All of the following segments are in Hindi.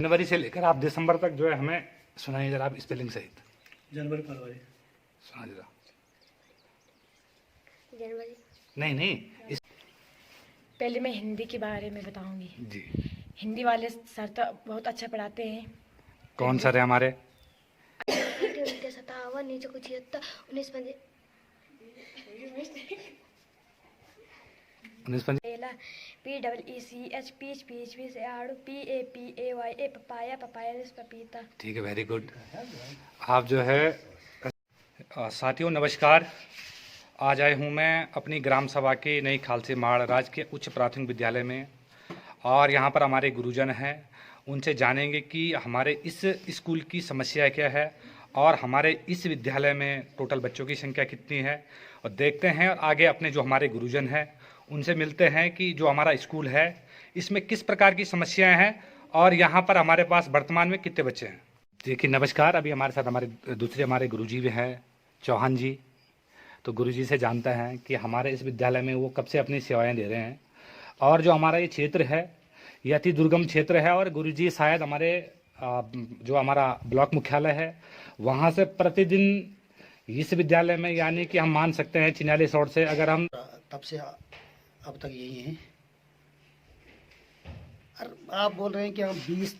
जनवरी से लेकर आप दिसंबर तक जो है हमें सुनाइए जरा आप स्पेलिंग सहित। जनवरी फरवरी सुना जरा। जनवरी। नहीं पहले मैं हिंदी के बारे में बताऊंगी जी। हिंदी वाले सर तो बहुत अच्छा पढ़ाते हैं। कौन सर है हमारे? 57 नीचे कुछ 19 पहला PEECH पीच से आड़ू PAPAY पपाया पपाया पपीता। ठीक है, वेरी गुड। आप जो है साथियों नमस्कार। आज आए हूँ मैं अपनी ग्राम सभा के नई खालसे माड़ राजकीय उच्च प्राथमिक विद्यालय में, और यहाँ पर हमारे गुरुजन हैं। उनसे जानेंगे कि हमारे इस स्कूल की समस्या क्या है और हमारे इस विद्यालय में टोटल बच्चों की संख्या कितनी है, और देखते हैं और आगे अपने जो हमारे गुरुजन हैं उनसे मिलते हैं कि जो हमारा स्कूल है इसमें किस प्रकार की समस्याएं हैं और यहाँ पर हमारे पास वर्तमान में कितने बच्चे हैं। देखिए नमस्कार, अभी हमारे साथ हमारे दूसरे हमारे गुरुजी भी हैं, चौहान जी। तो गुरुजी से जानते हैं कि हमारे इस विद्यालय में वो कब से अपनी सेवाएं दे रहे हैं, और जो हमारा ये क्षेत्र है ये अति दुर्गम क्षेत्र है, और गुरुजी शायद हमारे जो हमारा ब्लॉक मुख्यालय है वहाँ से प्रतिदिन इस विद्यालय में, यानी कि हम मान सकते हैं 44 रोड से अगर हम तब से अब तक यही है। और आप बोल रहे हैं कि हम 20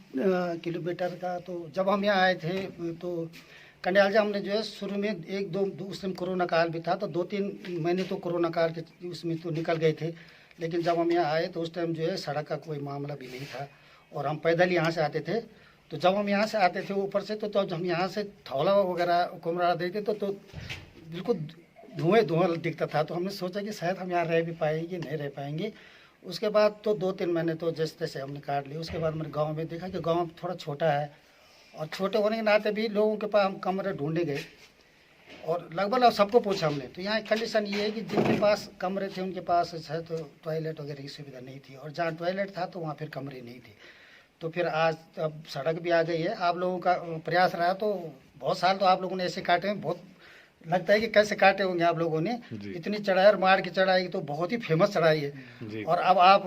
किलोमीटर का, तो जब हम यहाँ आए थे तो कंडियाल से हमने जो है शुरू में एक दो उस टाइम कोरोना काल भी था, तो 2-3 महीने तो कोरोना काल के उसमें तो निकल गए थे। लेकिन जब हम यहाँ आए तो उस टाइम जो है सड़क का कोई मामला भी नहीं था, और हम पैदल यहाँ से आते थे। तो जब हम यहाँ से आते थे ऊपर से, तो हम यहाँ से थौला वगैरह कुमरा देते तो बिल्कुल धुआं दिखता था। तो हमने सोचा कि शायद हम यहाँ रह भी पाएंगे, नहीं रह पाएंगे। उसके बाद तो 2-3 महीने तो जैसे तैसे हमने काट लिए। उसके बाद मैंने गांव में देखा कि गांव थोड़ा छोटा है, और छोटे होने के नाते भी लोगों के पास हम कमरे ढूंढे गए, और लगभग सबको पूछा हमने। तो यहाँ कंडीशन ये है कि जिनके पास कमरे थे उनके पास शायद तो टॉयलेट वगैरह की सुविधा नहीं थी, और जहाँ टॉयलेट था तो वहाँ फिर कमरे नहीं थे। तो फिर आज अब सड़क भी आ गई है। आप लोगों का प्रयास रहा, तो बहुत साल तो आप लोगों ने ऐसे काटे हैं। बहुत लगता है कि कैसे काटे होंगे आप लोगों ने, इतनी चढ़ाई, और माड़ की चढ़ाई तो बहुत ही फेमस चढ़ाई है। और अब आप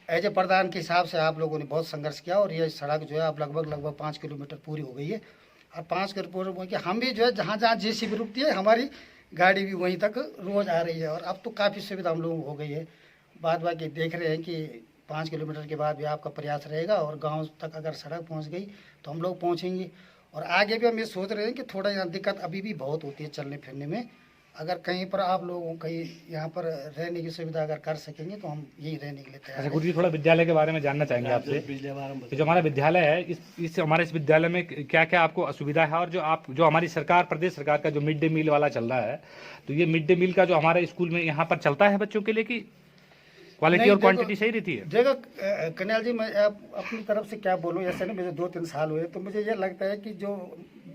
एज ए प्रधान के हिसाब से आप लोगों ने बहुत संघर्ष किया, और ये सड़क जो है अब लगभग 5 किलोमीटर पूरी हो गई है। और 5 किलोमीटर हम भी जो है जहाँ जहाँ JCB रुकती है हमारी गाड़ी भी वहीं तक रोज़ आ रही है, और अब तो काफ़ी सुविधा हम लोगों को हो गई है। बाद बाकी देख रहे हैं कि 5 किलोमीटर के बाद भी आपका प्रयास रहेगा, और गांव तक अगर सड़क पहुंच गई तो हम लोग पहुंचेंगे। और आगे भी हम ये सोच रहे हैं कि थोड़ा यहाँ दिक्कत अभी भी बहुत होती है चलने फिरने में। अगर कहीं पर आप लोगों कहीं यहाँ पर रहने की सुविधा अगर कर सकेंगे तो हम यही रहने के लिए तैयार हैं। गुरु जी थोड़ा विद्यालय के बारे में जानना चाहेंगे आपसे कि जो हमारा विद्यालय है इस हमारे इस विद्यालय में क्या क्या आपको असुविधा है, और जो हमारी सरकार, प्रदेश सरकार का जो मिड डे मील वाला चल रहा है, तो ये मिड डे मील का जो हमारे स्कूल में यहाँ पर चलता है बच्चों के लिए कि क्वालिटी और क्वांटिटी सही रहती है? देखो कन्याल जी, मैं अपनी तरफ से क्या बोलूँ, ऐसे ना मुझे 2-3 साल हुए, तो मुझे ये लगता है कि जो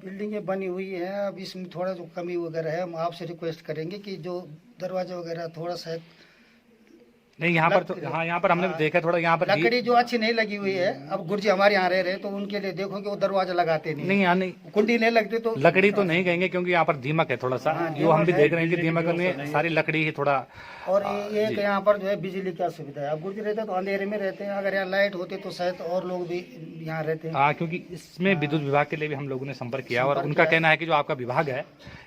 बिल्डिंगें बनी हुई हैं अब इसमें थोड़ा जो कमी वगैरह है, हम आपसे रिक्वेस्ट करेंगे कि जो दरवाजे वगैरह थोड़ा सा नहीं, यहाँ पर तो यहाँ पर हमने देखा थोड़ा यहाँ पर लकड़ी जो अच्छी नहीं लगी हुई है। अब गुरुजी हमारे यहाँ रह रहे तो उनके लिए देखो कि वो दरवाजा लगाते नहीं, यहाँ नहीं, कुंडी नहीं लगती, तो लकड़ी तो नहीं कहेंगे क्योंकि यहाँ पर दीमक है थोड़ा सा, जो हम भी देख रहे हैं कि दीमक में सारी लकड़ी ही थोड़ा। और ये कि यहाँ पर जो है बिजली की सुविधा है। अब गुरुजी रहते तो अंधेरे में रहते हैं, अगर यहाँ लाइट होती तो शायद और लोग भी यहाँ रहते हैं। हाँ, क्योंकि इसमें विद्युत विभाग के लिए भी हम लोगों ने संपर्क किया, और उनका कहना है कि जो आपका विभाग है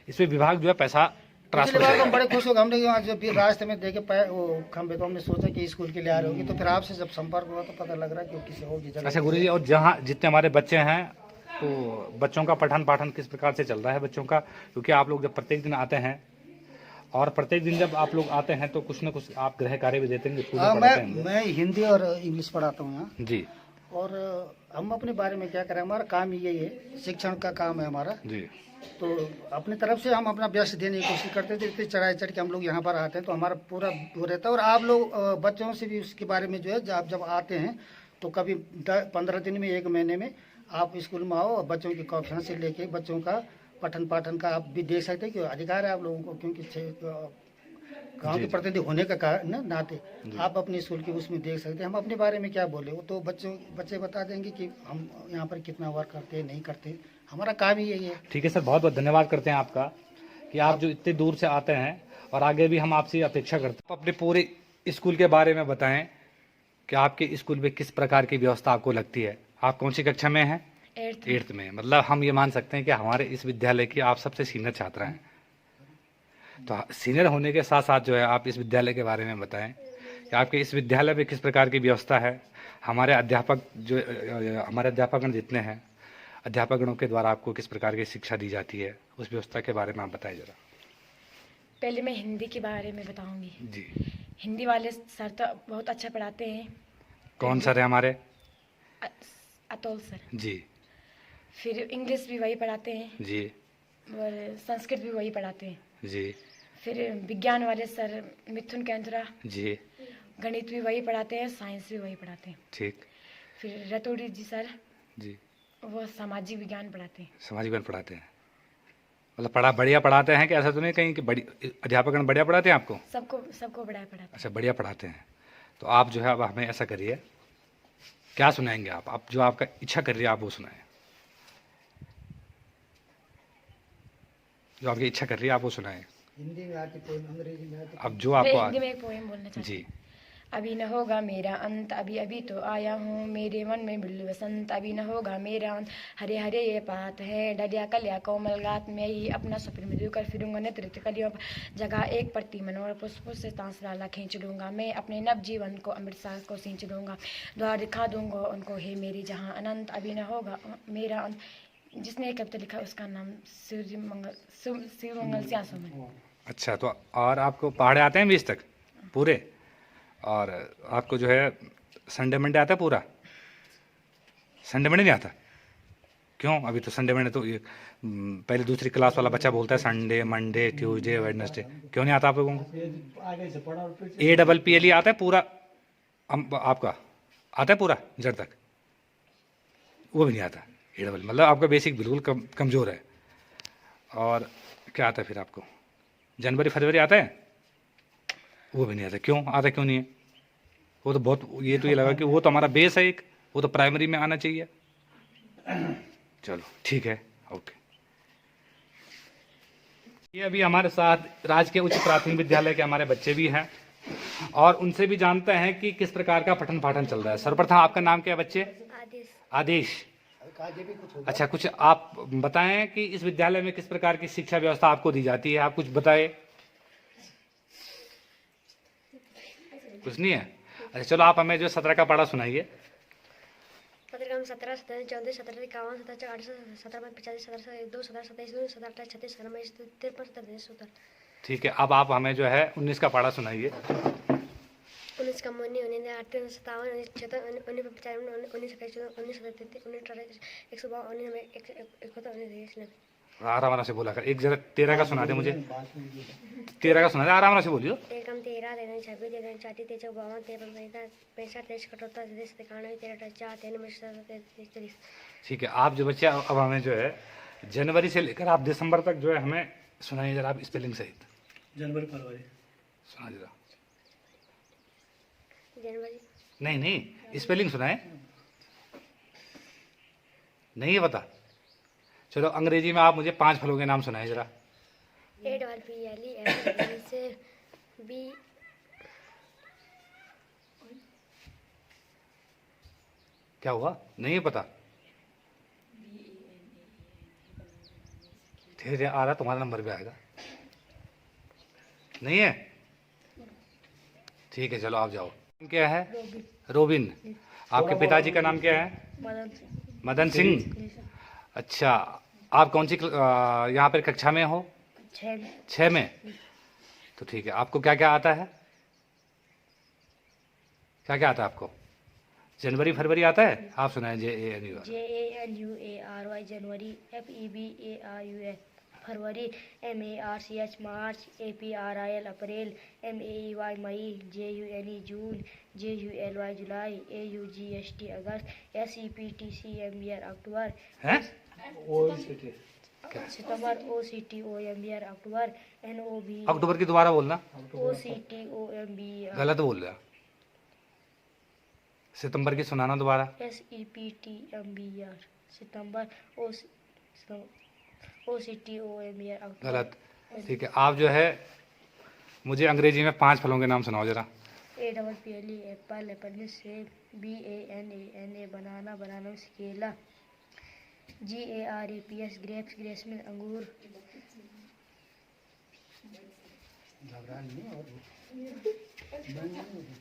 इसमें विभाग जो है पैसा ट्रांसफर। हम बड़े खुश हो गए। हमने यहाँ जब रास्ते में देखे वो खंबे, तो हमने सोचा कि स्कूल के लिए आ रहे होगी, तो फिर आपसे जब संपर्क हुआ तो पता लग रहा है कि किसी होगी जगह। अच्छा गुरु जी, और जहाँ जितने हमारे बच्चे हैं तो बच्चों का पठन पाठन किस प्रकार से चल रहा है बच्चों का? क्योंकि आप लोग जब प्रत्येक दिन आते हैं, और प्रत्येक दिन जब आप लोग आते हैं तो कुछ न कुछ आप गृह कार्य भी देते हैं। मैं हिंदी और इंग्लिश पढ़ाता हूँ यहाँ जी। और हम अपने बारे में क्या करें, हमारा काम यही है, शिक्षण का काम है हमारा जी। तो अपनी तरफ से हम अपना व्यस्त देने की कोशिश करते थे। इतनी चढ़ाई चढ़ के हम लोग यहाँ पर आते हैं तो हमारा पूरा वो रहता है। और आप लोग बच्चों से भी उसके बारे में जो है आप जब आते हैं तो कभी 15 दिन में, 1 महीने में आप स्कूल में आओ, और बच्चों की कॉपियाँ से लेके बच्चों का पठन पाठन का आप भी देख सकते हैं कि अधिकार है आप लोगों को, क्योंकि गाँव के प्रतिनिधि होने का कारण नाते आप अपने स्कूल की उसमें देख सकते हैं। हम अपने बारे में क्या बोले, वो तो बच्चे बता देंगे कि हम यहाँ पर कितना वर्क करते हैं, नहीं करते। हमारा काम ही यही है। ठीक है सर, बहुत बहुत धन्यवाद करते हैं आपका कि आप जो इतने दूर से आते हैं, और आगे भी हम आपसे अपेक्षा करते हैं अपने पूरे स्कूल के बारे में बताएं कि आपके स्कूल में किस प्रकार की व्यवस्था आपको लगती है। आप कौन सी कक्षा में हैं? 8th 8th में। मतलब हम ये मान सकते हैं कि हमारे इस विद्यालय की आप सबसे सीनियर छात्रा हैं। तो सीनियर होने के साथ साथ जो है आप इस विद्यालय के बारे में बताएं कि आपके इस विद्यालय में किस प्रकार की व्यवस्था है, हमारे अध्यापक जो हमारे अध्यापकगण जितने हैं, अध्यापकगणों के द्वारा आपको किस प्रकार की शिक्षा दी जाती है, उस व्यवस्था के बारे में आप बताएं जरा। पहले मैं हिंदी के बारे में बताऊंगी। जी। हिंदी वाले सर तो बहुत अच्छा पढ़ाते हैं। कौन सर है हमारे? अ- अतुल सर। जी। फिर इंग्लिश भी वही पढ़ाते हैं जी। और संस्कृत भी वही पढ़ाते हैं। जी। फिर विज्ञान वाले सर मिथुन केंद्रा, जी। गणित भी वही पढ़ाते हैं, साइंस भी वही पढ़ाते हैं। ठीक। फिर रतौड़ी जी सर, जी। वो सामाजिक विज्ञान पढ़ाते हैं। सामाजिक विज्ञान पढ़ाते हैं। मतलब बढ़िया पढ़ाते हैं कि ऐसा तो नहीं कहीं कि बड़ी अध्यापकगण बढ़िया पढ़ाते हैं आपको? सबको सबको बड़ा पढ़ाते हैं। अच्छा, बढ़िया पढ़ाते हैं। तो आप जो है अब हमें ऐसा करिए, क्या सुनाएंगे आप जो आपका इच्छा कर रही है आप वो सुनाएं। जो आपकी इच्छा कर रही है आप वो सुनाएं। हिंदी में आती पोएम, अंग्रेजी में आती। अब जो मैं आपको हिंदी में एक पोएम बोलना चाहती जी। हूँ। अभी न होगा मेरा अंत, अभी अभी तो आया हूँ, मेरे मन में बिल्लु बसंत, अभी न होगा मेरा अंत, हरे हरे ये पात है, डलिया कलिया कोमल गात, मैं ही अपना स्वप्न में कर फिरूंगा नेतृत्व कलियों जगह एक प्रति मनोहर पुष्प से तांसराला खींच लूंगा, मैं अपने नव जीवन को अमृतसर को सींच लूंगा, द्वार दिखा दूंगा उनको हे मेरी जहाँ अनंत, अभी न होगा मेरा अंत। जिसने ये कविता लिखा उसका नाम शिव मंगल सिंह सुमन। अच्छा, तो और आपको पहाड़े आते हैं 20 तक पूरे? और आपको जो है संडे मंडे आता है पूरा? संडे मंडे नहीं आता? क्यों? अभी तो संडे मंडे तो ये पहले दूसरी क्लास वाला बच्चा बोलता है संडे मंडे ट्यूसडे वेडनेसडे, क्यों नहीं आता आप लोगों को? APPLE आता है पूरा? आपका आता है पूरा जड़ तक? वो भी नहीं आता APPLE, मतलब आपका बेसिक बिल्कुल कमज़ोर है। और क्या आता है फिर आपको? जनवरी फरवरी आता है? वो भी नहीं आता। क्यों आता? क्यों नहीं है? वो तो बहुत, ये तो ये लगा कि वो तो हमारा बेस है एक, वो तो प्राइमरी में आना चाहिए। चलो ठीक है, ओके। ये अभी हमारे साथ राजकीय उच्च प्राथमिक विद्यालय के हमारे बच्चे भी हैं और उनसे भी जानते हैं कि किस प्रकार का पठन पाठन चल रहा है। सर्वप्रथम आपका नाम क्या है बच्चे? आदेश। आदेश। अच्छा, कुछ आप बताएं कि इस विद्यालय में किस प्रकार की शिक्षा व्यवस्था आपको दी जाती है, आप कुछ बताएं। कुछ नहीं है? अच्छा चलो, आप हमें जो 17 का पाढ़ा सुनाइए। 17 17 17 14 17 51 17 48 17 45 17 2 17 27 17 28 36 29 53 33 17। ठीक है, अब आप हमें जो है 19 का पाढ़ा सुनाइए। 19 का मोनी 19 8 57 19 76 19 95 19 27 19 33 19 18 152 19 आराम से बोला कर। एक जरा 13 का सुना दे मुझे। 13 का सुना दे, आराम से बोलियो। 13 13 26 13 40 23 52 53 65 63 78 91 93 4 93 ठीक है, आप जो बच्चे अब हमें जो है जनवरी से लेकर आप दिसंबर तक जो है हमें सुनाइए जरा, आप स्पेलिंग सहित। जनवरी फरवरी सुना जरा। जनवरी नहीं स्पेलिंग सुनाए, नहीं है पता? चलो अंग्रेजी में आप मुझे 5 फलों के नाम सुनाए जरा। APPLE से बी क्या हुआ? नहीं है पता? धीरे धीरे आ रहा, तुम्हारा नंबर भी आएगा। नहीं है? ठीक है, चलो आप जाओ। नाम क्या है? रोबिन। आपके पिताजी का नाम क्या है? मदन सिंह। अच्छा, आप कौन सी यहाँ पर कक्षा में हो? 6 में। तो ठीक है, आपको क्या क्या आता है? क्या क्या आता है आपको? जनवरी फरवरी आता है? आप सुनाए। JANUARY जनवरी, FEBARUS फरवरी, MARCH मार्च, APRIL अप्रैल, MAEY मई, JUNE जून, JULY जुलाई, AUGST अगस्त, SEPTCMBR अक्टूबर, सितंबर, OCTOMBR अक्टूबर, NOB अक्टूबर की दोबारा बोलना। OCTOMBR गलत बोल रहा। सितंबर की सुनाना दोबारा। SEPTMBR सितंबर, OCTOMBR अक्टूबर। गलत। ठीक है, आप जो है मुझे अंग्रेजी में 5 फलों के नाम सुनाओ जरा। APPLE एप्पल, एप्पल में सेब, BANANA बनाना, बनाना में केला, GRAPS ग्रेप्स, ग्रेप्स में अंगूर,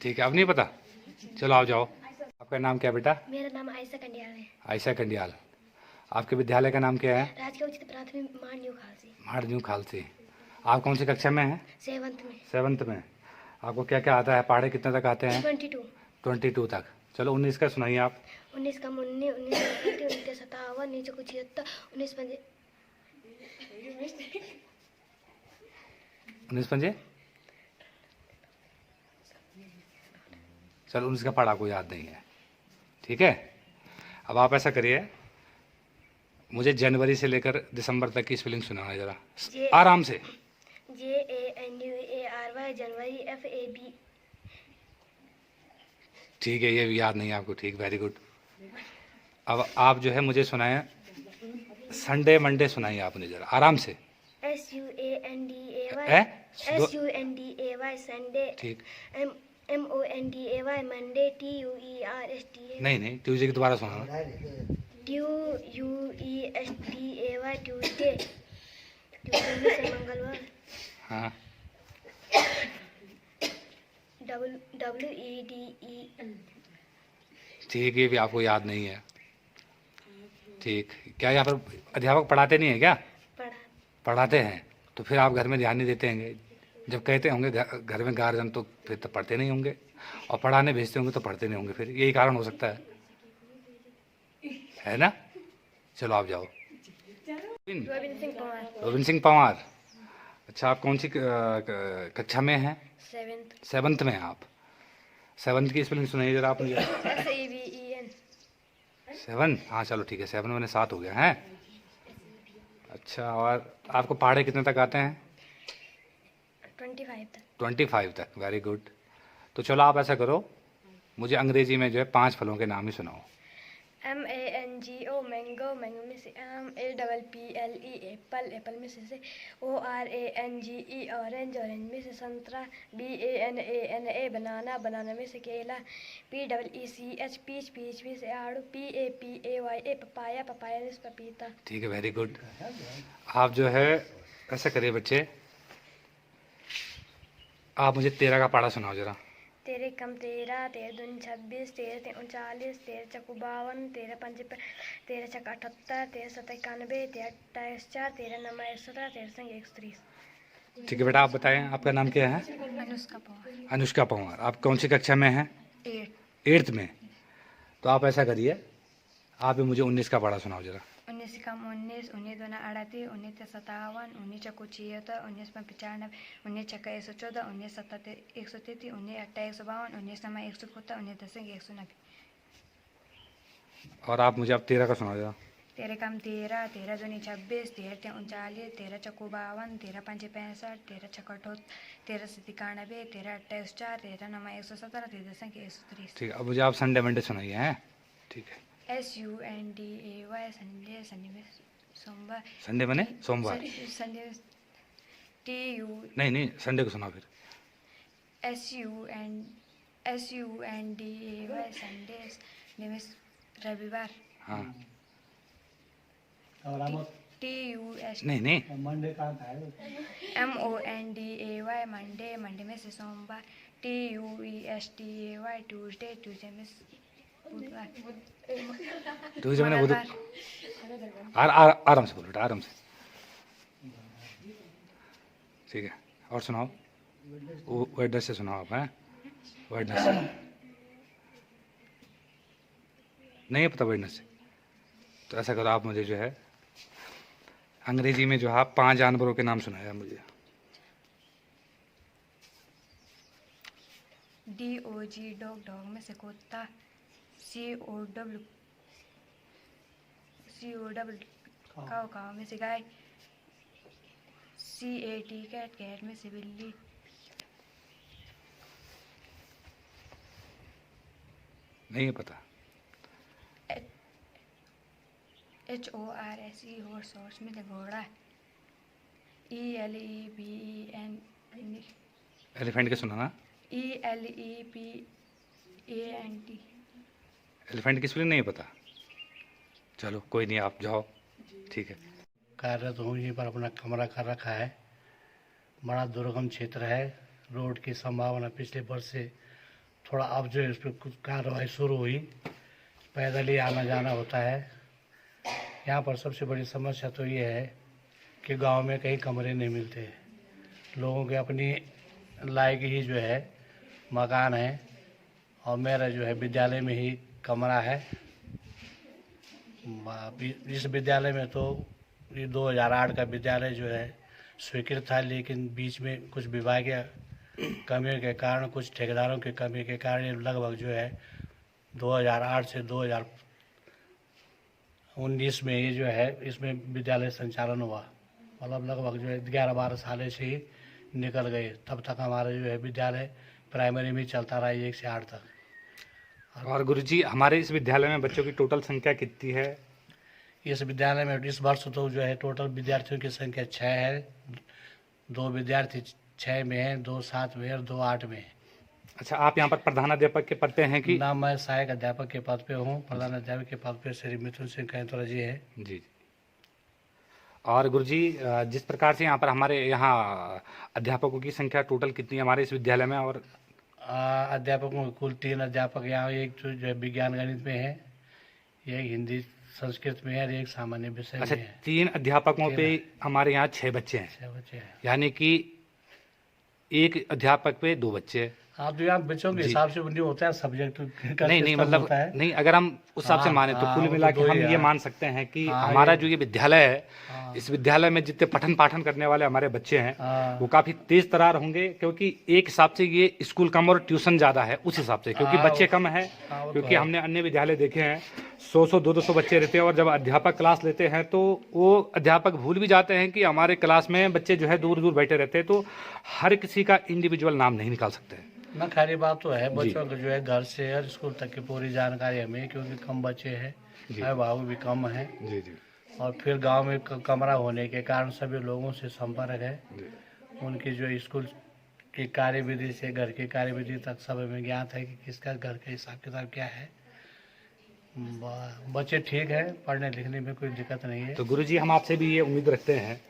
ठीक है, अब नहीं पता, चलो आप जाओ। आपका नाम क्या है बेटा? मेरा नाम आयशा कंडियाल है। आयशा कंडियाल। आपके विद्यालय का नाम क्या है? राजकीय उच्च प्राथमिक माननीय खालसी, मारन्यू खालसी। आप कौन सी कक्षा में हैं? 7th में। 7th में। आपको क्या क्या आता है? पहाड़े कितने तक आते हैं? 22 22 तक। चलो 19 का सुनाइए आप। 19 का 19, 1957, 1975, 19 19 पंजे, चलो 19 का पढ़ा को याद नहीं है, ठीक है। अब आप ऐसा करिए, मुझे जनवरी से लेकर दिसंबर तक की स्पेलिंग सुनाना जरा आराम से। JANUARY जनवरी, FAB। ठीक है, ये भी याद नहीं है आपको, ठीक, वेरी गुड। अब आप जो है मुझे सुनाएं संडे मंडे, सुनाइए आपने जरा आराम से। SUNDAY संडे, ठीक। MONDAY मंडे, TUERSDA नहीं नहीं, ट्यूजडे की दोबारा सुनाना। TUESDAY ट्यूजडे, ट्यूजडे से मंगलवार। हाँ, WEDE ठीक, ये भी आपको याद नहीं है, ठीक। क्या यहाँ पर अध्यापक पढ़ाते नहीं है क्या? पढ़ा। पढ़ाते हैं, तो फिर आप घर में ध्यान नहीं देते होंगे। जब कहते होंगे घर में गार्जियन, तो फिर तो पढ़ते नहीं होंगे, और पढ़ाने भेजते होंगे तो पढ़ते नहीं होंगे, फिर यही कारण हो सकता है ना? चलो आप जाओ। Robin Singh Pawar, robin Singh Panwar. अच्छा, आप कौन सी कक्षा में हैं? 7th। 7th में हैं आप। 7th की स्पेलिंग सुनाइए जरा आप मुझे। SAVEN 7, हाँ चलो ठीक है, 7 मैंने 7 हो गया है। अच्छा, और आपको पहाड़े कितने तक आते हैं? 25 तक। 25 तक, वेरी गुड। तो चलो आप ऐसा करो, मुझे अंग्रेजी में जो है 5 फलों के नाम ही सुनाओ। MANGO मैंगो, मैंगो में से आम, APPLE एप्पल, एप्पल में से ORANGE ऑरेंज, ऑरेंज में से संतरा, BANANA बनाना, बनाना में से केला, PEECH पीच, पीच में से आड़ू, PAPAYA पपाया, पपाया में से पपीता। ठीक है, वेरी गुड। आप जो है ऐसा करिए बच्चे, आप मुझे 13 का पढ़ा सुनाओ जरा। 13 कम 13, 13 दूनी 26, 13 ते 39, 13 चक 52, 13 पंजे 13 चक 78, 13 सत 91, 13 28 4, 13 नमा 117, 13 संग 130। ठीक है बेटा, आप बताएं आपका नाम क्या है? अनुष्का पवार, अनुष्का पंवार। आप कौन सी कक्षा में हैं? 8। 8th में। तो आप ऐसा करिए, आप भी मुझे 19 का पढ़ा सुनाओ जरा। 19 कम 19, 19 दूना 38, 19 ते 57, 19 चक 76, 19 में 95, 19 चक 114, 19 सत्ता 133, 19 अट्ठा 152, 19 नमा 170, 19 दशंग 190। और आप मुझे अब 13 का सुनाओ जरा। 13 कम 13, 13 दूनी 26, 13 ते 39, 13 चक 52, 13 पंजे 65, 13 चक 78, 13 से 91, 13 अट्ठा 4, 13 नमा 117, 13 दशंग 130। ठीक है, अब मुझे आप संडे मंडे सुनाइए हैं, ठीक है। SUNDAY संडे, संडे में सोमवार, संडे बने सोमवार? संडे TU नहीं नहीं, संडे को सुनाओ फिर। SUNDAY संडे, संडे में रविवार, हाँ, TUS नहीं नहीं, MONDAY मंडे, मंडे में से सोमवार, TUESDAY ट्यूसडे, ट्यूसडे में बुधवार, ट्यूजडे मैंने बुध। मंगलवार। आराम से बोलो बेटा, आराम से। ठीक है, और सुनाओ। वेडनेसडे सुनाओ आप, हैं? वेडनेसडे नहीं है पता वेडनेसडे? तो ऐसा करो, आप मुझे जो है अंग्रेजी में जो है 5 जानवरों के नाम सुनाया मुझे। DOG डॉग, डॉग में से कुत्ता, COW काव में से गाय, CAT कैट, कैट में से बिल्ली, नहीं है पता। HORSE हॉर्स, हॉर्स में से घोड़ा, ELEPHEN एलिफेंट के सुनाना। ELEPANT। एलिफेंट की स्पेलिंग नहीं पता? चलो कोई नहीं, आप जाओ, ठीक है। कार्यरत हूँ, यहीं पर अपना कमरा कर रखा है। बड़ा दुर्गम क्षेत्र है, रोड की संभावना पिछले वर्ष से थोड़ा अब जो है इस पर कुछ कार्रवाई शुरू हुई, पैदल ही आना जाना होता है। यहाँ पर सबसे बड़ी समस्या तो ये है कि गांव में कहीं कमरे नहीं मिलते, लोगों के अपनी लायक ही जो है मकान है, और मेरा जो है विद्यालय में ही कमरा है। इस विद्यालय में तो ये 2008 का विद्यालय जो है स्वीकृत था, लेकिन बीच में कुछ विभागीय कमियों के कारण, कुछ ठेकेदारों की कमी के कारण ये लगभग जो है 2008 से 2019 में ये जो है इसमें विद्यालय संचालन हुआ। मतलब लगभग जो है 11-12 साल से ही निकल गए। तब तक हमारा जो है विद्यालय प्राइमरी में चलता रहा 1 से 8 तक। और गुरुजी, हमारे इस विद्यालय में बच्चों की टोटल संख्या कितनी है? इस विद्यालय में इस वर्ष तो जो है टोटल विद्यार्थियों की संख्या 6 है। 2 विद्यार्थी 6 में हैं, 2 7 में और 2 8 में हैं। अच्छा, आप यहाँ पर प्रधानाध्यापक के पद पे हैं कि? ना, मैं सहायक अध्यापक के पद पे हूँ। प्रधान अध्यापक के पद पे श्री मिथुन सिंह कैंतोरा जी है। जी। और गुरुजी, जिस प्रकार से यहाँ पर हमारे यहाँ अध्यापकों की संख्या टोटल कितनी है हमारे इस विद्यालय में? और अध्यापकों में कुल 3 अध्यापक यहाँ, एक जो है विज्ञान गणित में है, एक हिंदी संस्कृत में है और एक सामान्य विषय अच्छा, में है। 3 अध्यापकों पे हमारे यहाँ 6 बच्चे हैं, 6 बच्चे हैं। यानी कि एक अध्यापक पे 2 बच्चे। आप जो यहाँ बच्चों के हिसाब से नहीं होता है, सब्जेक्ट का नहीं सिस्टम मतलब होता है। नहीं, अगर हम उस हिसाब से माने तो कुल वो मिला तो के दो हम ही ये है। मान सकते हैं कि हाँ, हमारा जो ये विद्यालय है, हाँ। इस विद्यालय में जितने पठन पाठन करने वाले हमारे बच्चे हैं हाँ। वो काफी तेज तरार होंगे, क्योंकि एक हिसाब से ये स्कूल कम और ट्यूशन ज्यादा है उस हिसाब से, क्योंकि हाँ, बच्चे कम है। हाँ, वो तो क्योंकि है। हमने अन्य विद्यालय देखे हैं 100 200 बच्चे रहते हैं, और जब अध्यापक क्लास लेते हैं तो वो अध्यापक भूल भी जाते हैं कि हमारे क्लास में बच्चे जो है दूर दूर बैठे रहते हैं, तो हर किसी का इंडिविजुअल नाम नहीं निकाल सकते हैं। ना, खैरी बात तो है, बच्चों को जो है घर से और स्कूल तक की पूरी जानकारी हमें, क्योंकि कम बच्चे हैं, अभिभावक भी कम है, जी जी। और फिर गांव में कमरा होने के कारण सभी लोगों से संपर्क है। उनकी जो स्कूल की कार्यविधि से घर की कार्यविधि तक सब हमें ज्ञात है कि किसका घर का हिसाब किताब क्या है। बच्चे ठीक है, पढ़ने लिखने में कोई दिक्कत नहीं है। तो गुरुजी, हम आपसे भी ये उम्मीद रखते हैं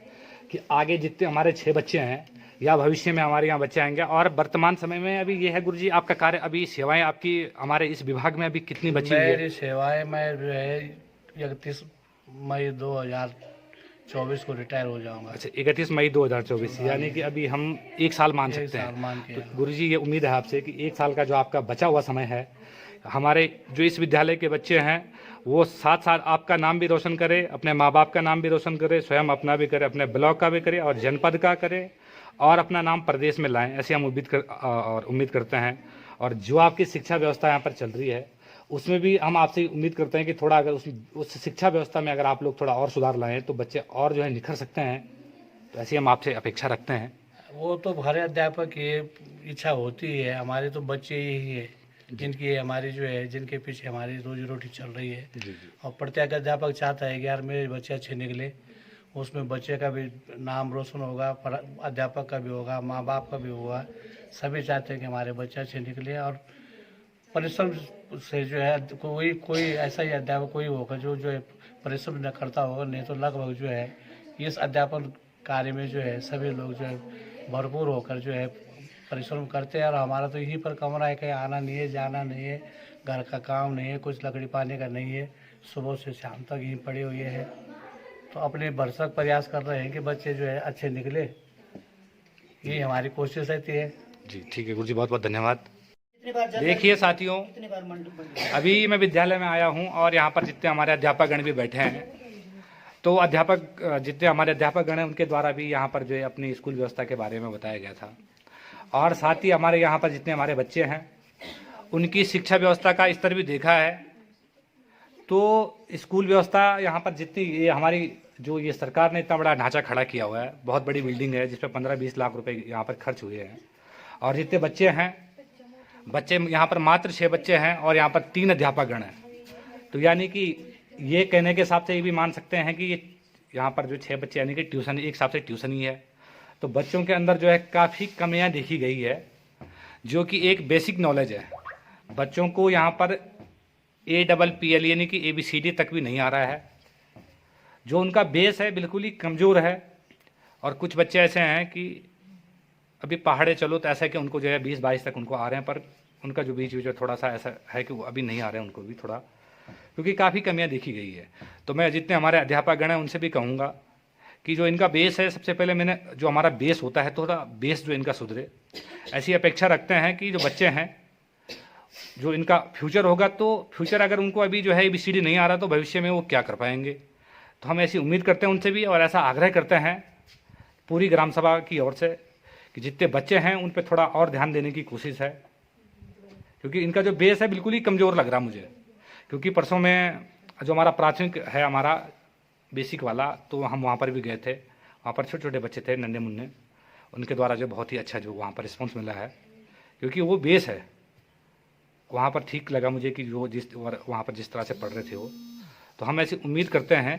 कि आगे जितने हमारे 6 बच्चे हैं या भविष्य में हमारे यहाँ बच्चे आएंगे। और वर्तमान समय में अभी ये है गुरुजी, आपका कार्य, अभी सेवाएं आपकी हमारे इस विभाग में अभी कितनी बची हुई है? मेरी सेवाएं, मैं जो है 31 मई 2024 को रिटायर हो जाऊंगा। अच्छा, 31 मई 2024, यानी कि अभी हम 1 साल मान एक सकते साल मान हैं। के। तो गुरुजी, ये उम्मीद है आपसे कि 1 साल का जो आपका बचा हुआ समय है, हमारे जो इस विद्यालय के बच्चे हैं वो साथ साथ आपका नाम भी रोशन करे, अपने माँ बाप का नाम भी रोशन करे, स्वयं अपना भी करे, अपने ब्लॉक का भी करे और जनपद का करे, और अपना नाम प्रदेश में लाएं, ऐसे हम उम्मीद करते हैं। और जो आपकी शिक्षा व्यवस्था यहाँ पर चल रही है उसमें भी हम आपसे उम्मीद करते हैं कि थोड़ा अगर उस शिक्षा व्यवस्था में अगर आप लोग थोड़ा और सुधार लाएं तो बच्चे और जो है निखर सकते हैं। तो ऐसी हम आपसे अपेक्षा रखते हैं। वो तो हर अध्यापक की इच्छा होती है, हमारे तो बच्चे ही है जिनकी हमारी जो है, जिनके पीछे हमारी रोजी रोटी चल रही है। और प्रत्येक अध्यापक चाहता है कि यार मेरे बच्चे अच्छे निकले, उसमें बच्चे का भी नाम रोशन होगा, अध्यापक का भी होगा, माँ बाप का भी होगा। सभी चाहते हैं कि हमारे बच्चे अच्छे निकले, और परिश्रम से जो है कोई ऐसा ही अध्यापक कोई होगा जो है परिश्रम न करता होगा। नहीं तो लगभग जो है इस अध्यापन कार्य में जो है सभी लोग जो है भरपूर होकर जो है परिश्रम करते हैं। और हमारा तो यहीं पर कमरा है, कहीं आना नहीं है, जाना नहीं है, घर का काम नहीं है, कुछ लकड़ी पाने का नहीं है, सुबह से शाम तक यहीं पड़े हुए हैं। तो अपने भरसक प्रयास कर रहे हैं कि बच्चे जो है अच्छे निकले, यही हमारी कोशिश रहती है। जी ठीक है गुरुजी, बहुत बहुत धन्यवाद। कितनी बार जल- देखिए साथियों, कितनी बार मंडप बन गया? अभी मैं विद्यालय में आया हूं और यहाँ पर जितने हमारे अध्यापक गण भी बैठे हैं, तो जितने हमारे अध्यापक गण हैं उनके द्वारा भी यहाँ पर जो है अपनी स्कूल व्यवस्था के बारे में बताया गया था। और साथ ही हमारे यहाँ पर जितने हमारे बच्चे हैं उनकी शिक्षा व्यवस्था का स्तर भी देखा है। तो स्कूल व्यवस्था यहाँ पर जितनी ये हमारी जो ये सरकार ने इतना बड़ा ढांचा खड़ा किया हुआ है, बहुत बड़ी बिल्डिंग है जिस पर 15-20 लाख रुपए यहाँ पर खर्च हुए हैं। और जितने बच्चे हैं, बच्चे यहाँ पर मात्र 6 बच्चे हैं और यहाँ पर 3 अध्यापक गण हैं। तो यानी कि ये कहने के हिसाब से ये भी मान सकते हैं कि ये यहाँ पर जो 6 बच्चे यानी कि ट्यूशन, एक हिसाब से ट्यूशन ही है। तो बच्चों के अंदर जो है काफ़ी कमियाँ देखी गई है, जो कि एक बेसिक नॉलेज है। बच्चों को यहाँ पर APPL यानी कि ABCD तक भी नहीं आ रहा है। जो उनका बेस है बिल्कुल ही कमज़ोर है। और कुछ बच्चे ऐसे हैं कि अभी पहाड़े चलो तो ऐसा है कि उनको जो है 20-22 तक उनको आ रहे हैं, पर उनका जो बीच जो थोड़ा सा ऐसा है कि वो अभी नहीं आ रहे हैं उनको भी थोड़ा, क्योंकि काफ़ी कमियां देखी गई है। तो मैं जितने हमारे अध्यापकगण हैं उनसे भी कहूँगा कि जो इनका बेस है, सबसे पहले मैंने जो हमारा बेस होता है थोड़ा बेस जो इनका सुधरे, ऐसी अपेक्षा रखते हैं कि जो बच्चे हैं जो इनका फ्यूचर होगा, तो फ्यूचर अगर उनको अभी जो है ABCD नहीं आ रहा तो भविष्य में वो क्या कर पाएंगे। तो हम ऐसी उम्मीद करते हैं उनसे भी, और ऐसा आग्रह करते हैं पूरी ग्राम सभा की ओर से कि जितने बच्चे हैं उन पर थोड़ा और ध्यान देने की कोशिश है, क्योंकि इनका जो बेस है बिल्कुल ही कमज़ोर लग रहा मुझे। क्योंकि परसों में जो हमारा प्राथमिक है हमारा बेसिक वाला, तो हम वहाँ पर भी गए थे। वहाँ पर छोटे छोटे बच्चे थे, नन्हे मुन्ने, उनके द्वारा जो बहुत ही अच्छा जो वहाँ पर रिस्पॉन्स मिला है, क्योंकि वो बेस है वहाँ पर। ठीक लगा मुझे कि जो वहाँ पर जिस तरह से पढ़ रहे थे वो। तो हम ऐसी उम्मीद करते हैं